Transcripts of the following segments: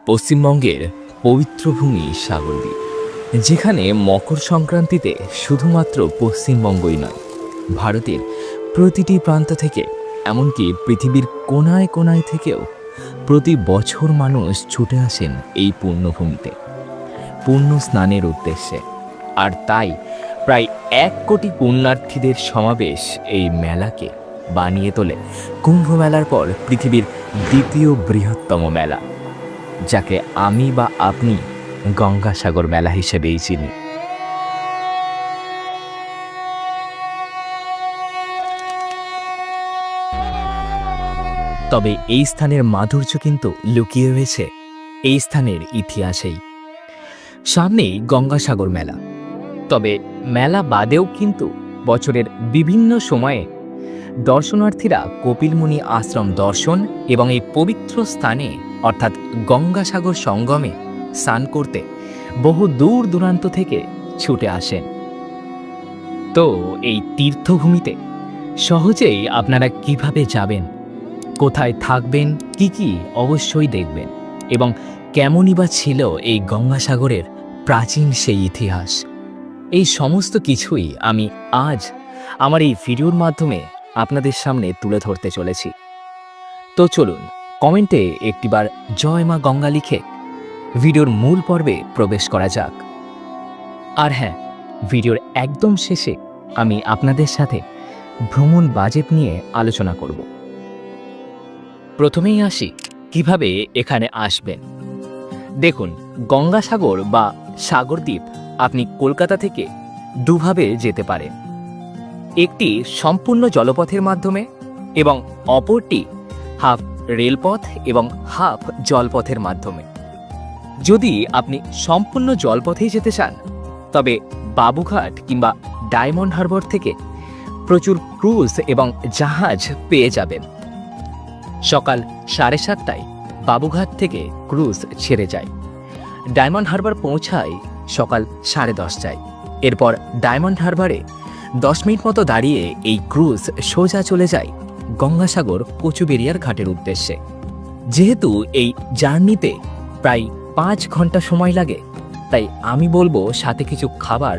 পশ্চিমবঙ্গের পবিত্র ভূমি সাগরদ্বীপ, যেখানে মকর সংক্রান্তিতে শুধুমাত্র পশ্চিমবঙ্গই নয়, ভারতের প্রতিটি প্রান্ত থেকে, এমনকি পৃথিবীর কোনায় কোনায় থেকেও প্রতি বছর মানুষ ছুটে আসেন এই পুণ্যভূমিতে পুণ্য স্নানের উদ্দেশ্যে। আর তাই প্রায় 1 কোটি পুণ্যার্থীদের সমাবেশ এই মেলাকে বানিয়ে তোলে কুম্ভ মেলার পর পৃথিবীর দ্বিতীয় বৃহত্তম মেলা, যাকে আমি বা আপনি গঙ্গাসাগর মেলা হিসেবেই চিনি। তবে এই স্থানের মাধুর্য কিন্তু লুকিয়ে রয়েছে এই স্থানের ইতিহাসেই। সামনেই গঙ্গাসাগর মেলা, তবে মেলা বাদেও কিন্তু বছরের বিভিন্ন সময়ে দর্শনার্থীরা কপিলমুনি আশ্রম দর্শন এবং এই পবিত্র স্থানে অর্থাৎ গঙ্গাসাগর সঙ্গমে স্নান করতে বহু দূর দূরান্ত থেকে ছুটে আসেন। তো এই তীর্থভূমিতে সহজেই আপনারা কিভাবে যাবেন, কোথায় থাকবেন, কি অবশ্যই দেখবেন, এবং কেমনই বা ছিল এই গঙ্গাসাগরের প্রাচীন সেই ইতিহাস, এই সমস্ত কিছুই আমি আজ আমার এই ভিডিওর মাধ্যমে আপনাদের সামনে তুলে ধরতে চলেছি। তো চলুন কমেন্টে একটিবার জয় মা গঙ্গা লিখে ভিডিওর মূল পর্বে প্রবেশ করা যাক। আর হ্যাঁ, ভিডিওর একদম শেষে আমি আপনাদের সাথে ভ্রমণ বাজেট নিয়ে আলোচনা করব। প্রথমেই আসি কিভাবে এখানে আসবেন। দেখুন, গঙ্গাসাগর বা সাগরদ্বীপ আপনি কলকাতা থেকে দুভাবে যেতে পারেন, একটি সম্পূর্ণ জলপথের মাধ্যমে এবং অপরটি হাফ রেলপথ এবং হাফ জলপথের মাধ্যমে। যদি আপনি সম্পূর্ণ জলপথেই যেতে চান, তবে বাবুঘাট কিংবা ডায়মন্ড হারবার থেকে প্রচুর ক্রুজ এবং জাহাজ পেয়ে যাবেন। সকাল 7:30টায় বাবুঘাট থেকে ক্রুজ ছেড়ে যায়, ডায়মন্ড হারবার পৌঁছায় সকাল 10:30টায়। এরপর ডায়মন্ড হারবারে 10 মিনিট মতো দাঁড়িয়ে এই ক্রুজ সোজা চলে যায় গঙ্গাসাগর কচুবেড়িয়ার ঘাটের উদ্দেশ্যে। যেহেতু এই জার্নিতে প্রায় 5 ঘন্টা সময় লাগে, তাই আমি বলবো সাথে কিছু খাবার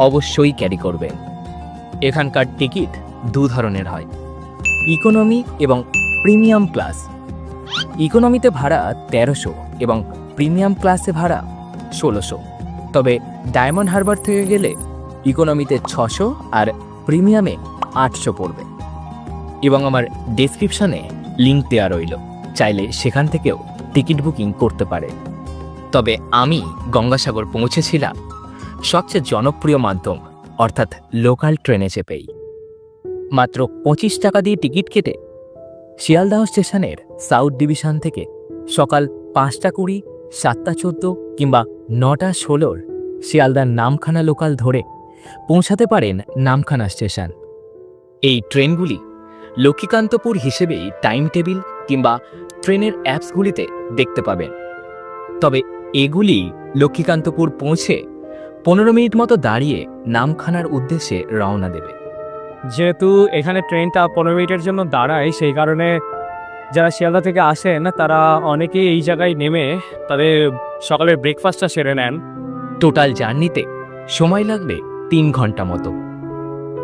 অবশ্যই ক্যারি করবেন। এখানকার টিকিট 2 ধরনের হয়, ইকোনমি এবং প্রিমিয়াম ক্লাস। ইকোনমিতে ভাড়া 1300 এবং প্রিমিয়াম ক্লাসে ভাড়া 1600। তবে ডায়মন্ড হারবার থেকে গেলে ইকোনমিতে 600 আর প্রিমিয়ামে 800 পড়বে। এবং আমার ডেসক্রিপশনে লিঙ্ক দেওয়া রইল, চাইলে সেখান থেকেও টিকিট বুকিং করতে পারে। তবে আমি গঙ্গাসাগর পৌঁছেছিলাম সবচেয়ে জনপ্রিয় মাধ্যম অর্থাৎ লোকাল ট্রেনে চেপেই। মাত্র 25 টাকা দিয়ে টিকিট কেটে শিয়ালদাহ স্টেশনের সাউথ ডিভিশন থেকে সকাল 5:20, 7:14 কিংবা 9:16 শিয়ালদার নামখানা লোকাল ধরে পৌঁছাতে পারেন নামখানা স্টেশন। এই ট্রেনগুলি লক্ষ্মীকান্তপুর হিসেবেই টাইম টেবিল কিংবা ট্রেনের অ্যাপসগুলিতে দেখতে পাবেন। তবে এগুলি লক্ষ্মীকান্তপুর পৌঁছে 15 মিনিট মতো দাঁড়িয়ে নামখানার উদ্দেশ্যে রওনা দেবে। যেহেতু এখানে ট্রেনটা 15 মিনিটের জন্য দাঁড়ায়, সেই কারণে যারা শিয়ালদা থেকে আসেন তারা অনেকেই এই জায়গায় নেমে তাদের সকালের ব্রেকফাস্টটা সেরে নেন। টোটাল জার্নিতে সময় লাগবে 3 ঘন্টা মতো।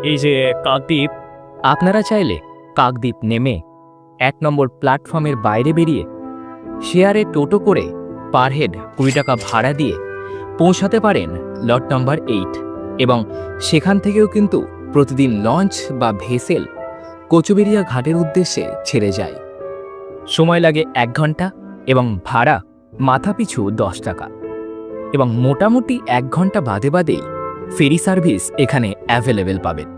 এই যে কাকদ্বীপ, আপনারা চাইলে কাকদ্বীপ নেমে 1 নম্বর প্ল্যাটফর্মের বাইরে বেরিয়ে শেয়ারে টোটো করে পার হেড 20 টাকা ভাড়া দিয়ে পৌঁছাতে পারেন লট নাম্বার 8, এবং সেখান থেকেও কিন্তু প্রতিদিন লঞ্চ বা ভেসেল কচুবেড়িয়া ঘাটের উদ্দেশ্যে ছেড়ে যায়। সময় লাগে 1 ঘন্টা এবং ভাড়া মাথাপিছু 10 টাকা, এবং মোটামুটি 1 ঘন্টা বাদে বাদেই ফেরি সার্ভিস এখানে অ্যাভেলেবেল পাবেন।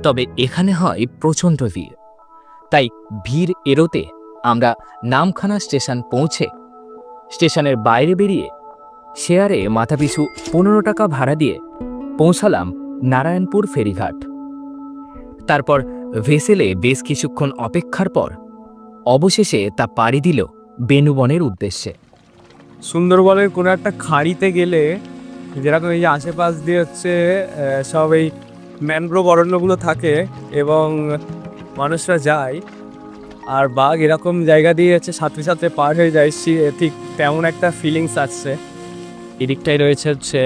তবে এখানে হয় প্রচণ্ড ভিড়, তাই ভিড় এড়োতে আমরা নামখানা স্টেশন পৌঁছে স্টেশনের বাইরে বেরিয়ে শেয়ারে মাথাপিছু 15 টাকা ভাড়া দিয়ে পৌঁছালাম নারায়ণপুর ফেরিঘাট। তারপর ভেসেলে বেশ কিছুক্ষণ অপেক্ষার পর অবশেষে তা পাড়ি দিল বেনুবনের উদ্দেশ্যে। সুন্দরবনের কোনো একটা খাঁড়িতে গেলে যেরকম এই যে আশেপাশ দিয়ে সব এই ম্যানগ্রোভ অরণ্যগুলো থাকে এবং মানুষরা যায়, আর বাঘ এরকম জায়গা দিয়ে হচ্ছে সাথে সাথে পার হয়ে যায়, ঠিক তেমন একটা ফিলিংস আসছে। এদিকটাই রয়েছে হচ্ছে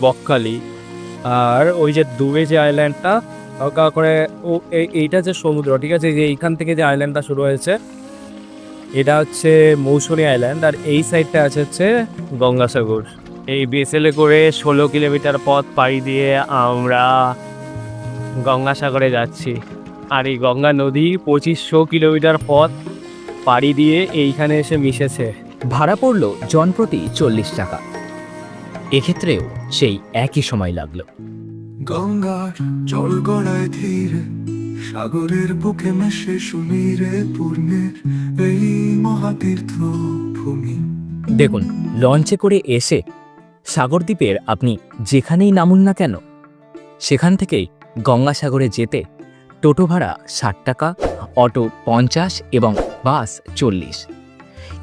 বকখালি, আর ওই যে দূরে যে আইল্যান্ডটা হালকা করে এইটা যে সমুদ্র, ঠিক আছে, যে এইখান থেকে যে আইল্যান্ডটা শুরু হয়েছে এটা হচ্ছে মৌসুমী আইল্যান্ড, আর এই সাইডটা আছে হচ্ছে গঙ্গাসাগর। এই বিএসএলে করে 16 কিলোমিটার পথ পাড়ি দিয়ে আমরা গঙ্গাসাগরে যাচ্ছি। আর এই গঙ্গা নদী 2500 কিলোমিটার পথ পাড়ি দিয়ে এইখানে এসে মিশেছে। ভাড়া পড়ল জনপ্রতি 40 টাকা। এক্ষেত্রেও সেই একই সময় লাগলো। গঙ্গার জল গড়ায় ধীরে, সাগরের বুকে মেশে সুনীরে পূর্ণের এই মহাতীর্থ ভূমি। দেখুন, লঞ্চে করে এসে সাগরদ্বীপের আপনি যেখানেই নামুন না কেন, সেখান থেকেই গঙ্গাসাগরে যেতে টোটো ভাড়া 60 টাকা, অটো 50 এবং বাস 40,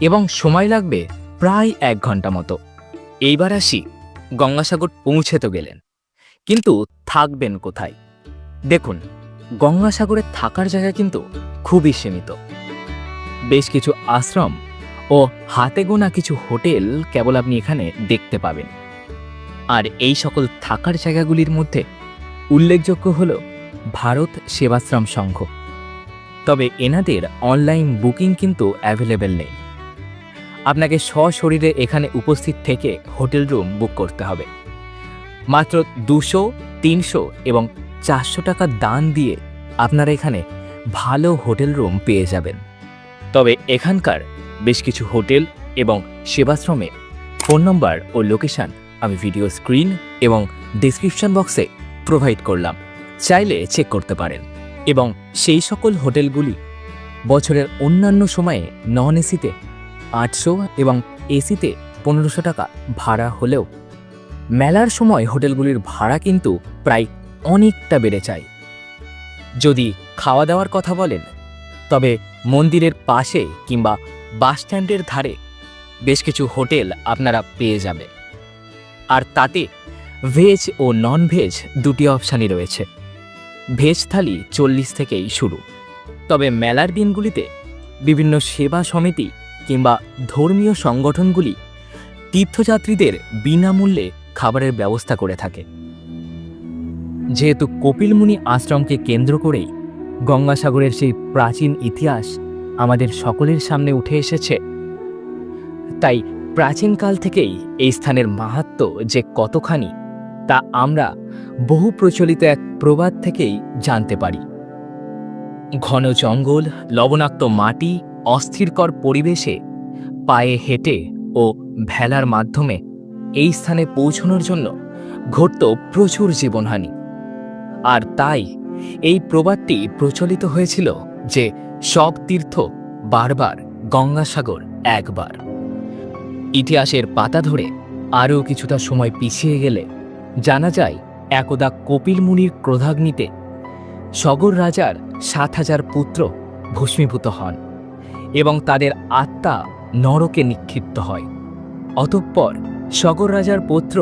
এবং সময় লাগবে প্রায় 1 ঘন্টা মতো। এইবার আসি, গঙ্গাসাগর পৌঁছে তো গেলেন, কিন্তু থাকবেন কোথায়? দেখুন, গঙ্গাসাগরে থাকার জায়গা কিন্তু খুবই সীমিত। বেশ কিছু আশ্রম ও হাতে গোনা কিছু হোটেল কেবল আপনি এখানে দেখতে পাবেন। আর এই সকল থাকার জায়গাগুলির মধ্যে উল্লেখযোগ্য হল ভারত সেবাশ্রম সংঘ। তবে এনাদের অনলাইন বুকিং কিন্তু অ্যাভেলেবেল নেই। আপনাকে সশরীরে এখানে উপস্থিত থেকে হোটেল রুম বুক করতে হবে। মাত্র 200, 300 এবং 400 টাকা দান দিয়ে আপনারা এখানে ভালো হোটেল রুম পেয়ে যাবেন। তবে এখানকার বেশ কিছু হোটেল এবং সেবাশ্রমে ফোন নম্বর ও লোকেশন আমি ভিডিও স্ক্রিন এবং ডেসক্রিপশন বক্সে প্রোভাইড করলাম, চাইলে চেক করতে পারেন। এবং সেই সকল হোটেলগুলি বছরের অন্যান্য সময়ে নন এসিতে 800 এবং এসিতে 1500 টাকা ভাড়া হলেও মেলার সময় হোটেলগুলির ভাড়া কিন্তু প্রায় অনেকটা বেড়ে যায়। যদি খাওয়া দাওয়ার কথা বলেন, তবে মন্দিরের পাশে কিংবা বাসস্ট্যান্ডের ধারে বেশ কিছু হোটেল আপনারা পেয়ে যাবে। আর তাতে ভেজ ও নন ভেজ দুটি অপশানই রয়েছে। ভেজ থালি 40 থেকেই শুরু। তবে মেলার দিনগুলিতে বিভিন্ন সেবা সমিতি কিংবা ধর্মীয় সংগঠনগুলি তীর্থযাত্রীদের বিনামূল্যে খাবারের ব্যবস্থা করে থাকে। যেহেতু কপিলমুনি আশ্রমকে কেন্দ্র করেই গঙ্গাসাগরের সেই প্রাচীন ইতিহাস আমাদের সকলের সামনে উঠে এসেছে, তাই প্রাচীনকাল থেকেই এই স্থানের মাহাত্ম্য যে কতখানি তা আমরা বহু প্রচলিত এক প্রবাদ থেকেই জানতে পারি। ঘন জঙ্গল, লবণাক্ত মাটি, অস্থিরকর পরিবেশে পায়ে হেঁটে ও ভেলার মাধ্যমে এই স্থানে পৌঁছানোর জন্য ঘটত প্রচুর জীবনহানি। আর তাই এই প্রবাদটি প্রচলিত হয়েছিল যে সব তীর্থ বারবার, গঙ্গাসাগর একবার। ইতিহাসের পাতা ধরে আরও কিছুটা সময় পিছিয়ে গেলে জানা যায় একদা কপিল মুনির ক্রোধাগ্নিতে সগর রাজার 7000 পুত্র ভস্মীভূত হন এবং তাদের আত্মা নরকে নিক্ষিপ্ত হয়। অতঃপর সগর রাজার পুত্র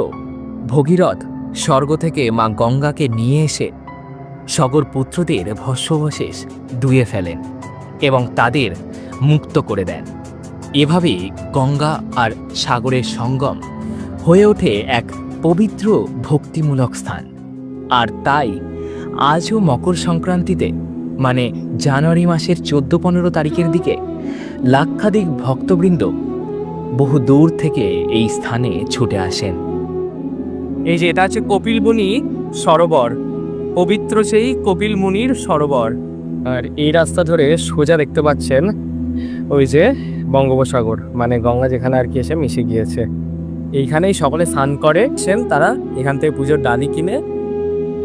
ভগীরথ স্বর্গ থেকে মা গঙ্গাকে নিয়ে এসে সগর পুত্রদের ভস্মাবশেষ ধুয়ে ফেলেন এবং তাদের মুক্ত করে দেন। এভাবেই গঙ্গা আর সাগরের সঙ্গম হয়ে ওঠে এক পবিত্র ভক্তিমূলক স্থান। আর তাই আজও মকর সংক্রান্তিতে, মানে জানুয়ারি মাসের 14-15 তারিখের দিকে লাক্ষাধিক ভক্তবৃন্দ বহু দূর থেকে এই স্থানে ছুটে আসেন। এই যে এটা হচ্ছে কপিলমুনি সরোবর, পবিত্র সেই কপিলমুনির সরোবর। আর এই রাস্তা ধরে সোজা দেখতে পাচ্ছেন ওই যে বঙ্গোপসাগর, মানে গঙ্গা যেখানে আর কি এসে মিশে গিয়েছে। এইখানেই সকলে স্নান করেছেন, তারা এখান থেকে পুজোর ডালি কিনে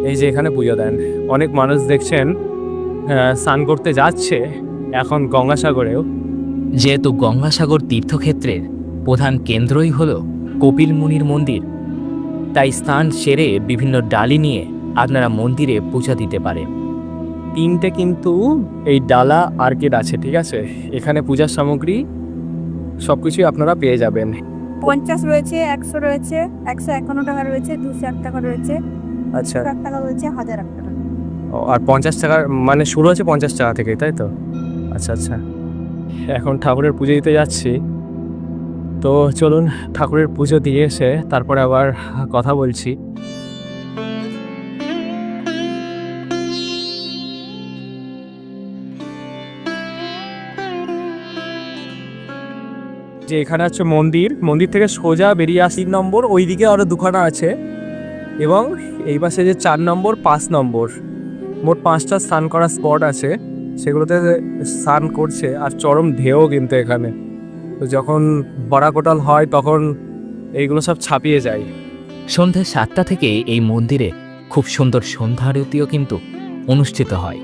এই যে এখানে পুজো দেন। অনেক মানুষ দেখছেন স্নান করতে যাচ্ছে এখন গঙ্গাসাগরেও। যেহেতু গঙ্গাসাগর তীর্থক্ষেত্রের প্রধান কেন্দ্রই হল কপিল মুনির মন্দির, তাই স্নান সেরে বিভিন্ন ডালি নিয়ে আপনারা মন্দিরে পূজা দিতে পারেন। 3টে কিন্তু এই ডালা আর্কেড আছে, ঠিক আছে? এখানে পূজার সামগ্রী সবকিছুই আপনারা পেয়ে যাবেন। 50 রয়েছে, 100 রয়েছে, 151 টাকা রয়েছে, 201 টাকা রয়েছে, আচ্ছা, 1 টাকা রয়েছে, 1001 টাকা। আর 50 টাকার মানে শুরু হচ্ছে 50 টাকা থেকে, তাই তো? আচ্ছা আচ্ছা, এখন ঠাকুরের পুজো দিতে যাচ্ছি। তো চলুন ঠাকুরের পুজো দিয়ে এসে তারপরে আবার কথা বলছি। যে এখানে আছে মন্দির, মন্দির থেকে সোজা বেরিয়ে আসি নম্বর, ওইদিকে আরও দুখানা আছে, এবং এই পাশে যে 4 নম্বর 5 নম্বর, মোট 5টা স্নান করার স্পট আছে, সেগুলোতে স্নান করছে। আর চরম ঢেউ কিন্তু এখানে, তো যখন বড়া কোটাল হয় তখন এইগুলো সব ছাপিয়ে যায়। সন্ধ্যা 7টা থেকে এই মন্দিরে খুব সুন্দর সন্ধ্যা আরতিও কিন্তু অনুষ্ঠিত হয়।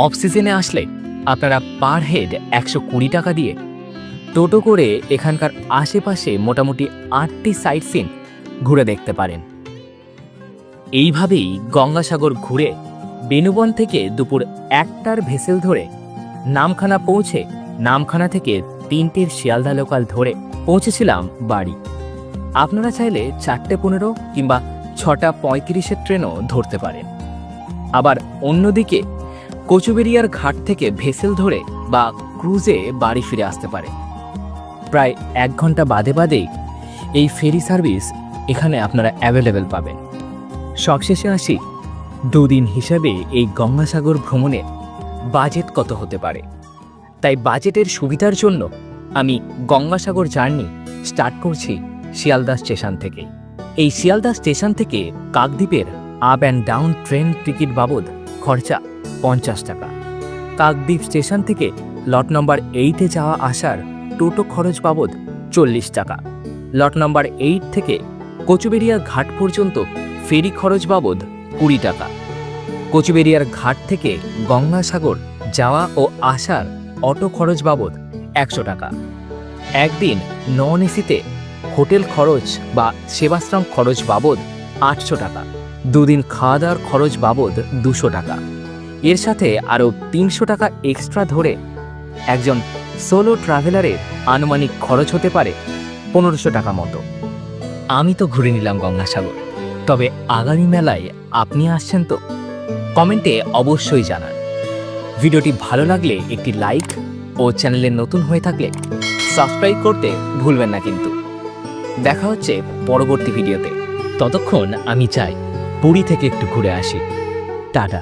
অফ সিজনে আসলে আপনারা পার হেড 120 টাকা দিয়ে টোটো করে এখানকার আশেপাশে মোটামুটি 8টি সাইট সিন ঘুরে দেখতে পারেন। এইভাবেই গঙ্গাসাগর ঘুরে বেনুবন থেকে দুপুর 1টার ভেসেল ধরে নামখানা পৌঁছে নামখানা থেকে 3টির শিয়ালদা লোকাল ধরে পৌঁছেছিলাম বাড়ি। আপনারা চাইলে 4:15 কিংবা 6:35-এর ট্রেনও ধরতে পারেন। আবার অন্যদিকে কচুবেড়িয়ার ঘাট থেকে ভেসেল ধরে বা ক্রুজে বাড়ি ফিরে আসতে পারে। প্রায় 1 ঘন্টা বাদে বাদেই এই ফেরি সার্ভিস এখানে আপনারা অ্যাভেলেবেল পাবেন। সবশেষে আসি 2 দিন হিসাবে এই গঙ্গাসাগর ভ্রমণে বাজেট কত হতে পারে। তাই বাজেটের সুবিধার জন্য আমি গঙ্গাসাগর জার্নি স্টার্ট করছি শিয়ালদা স্টেশন থেকে। এই শিয়ালদা স্টেশন থেকে কাকদ্বীপের up and down train ticket বাবদ খরচা 50 টাকা। কাকদ্বীপ স্টেশন থেকে লট নম্বর 8-এ যাওয়া আসার টোটো খরচ বাবদ 40 টাকা। লট নম্বর 8 থেকে কচুবেড়িয়ার ঘাট পর্যন্ত ফেরি খরচ বাবদ 20 টাকা। কচুবেড়িয়ার ঘাট থেকে গঙ্গাসাগর যাওয়া ও আসার অটো খরচ বাবদ 100 টাকা। একদিন নন এসিতে হোটেল খরচ বা সেবাশ্রম খরচ বাবদ 800 টাকা। 2 দিন খাওয়া দাওয়ার খরচ বাবদ 200 টাকা। এর সাথে আরও 300 টাকা এক্সট্রা ধরে একজন সোলো ট্রাভেলারের আনুমানিক খরচ হতে পারে 1500 টাকা মতো। আমি তো ঘুরে নিলাম গঙ্গাসাগর, তবে আগামী মেলায় আপনি আসছেন তো? কমেন্টে অবশ্যই জানান। ভিডিওটি ভালো লাগলে একটি লাইক ও চ্যানেলে নতুন হয়ে থাকলে সাবস্ক্রাইব করতে ভুলবেন না কিন্তু। দেখা হচ্ছে পরবর্তী ভিডিওতে। ততক্ষণ আমি চাই পুরী থেকে একটু ঘুরে আসি। টাটা।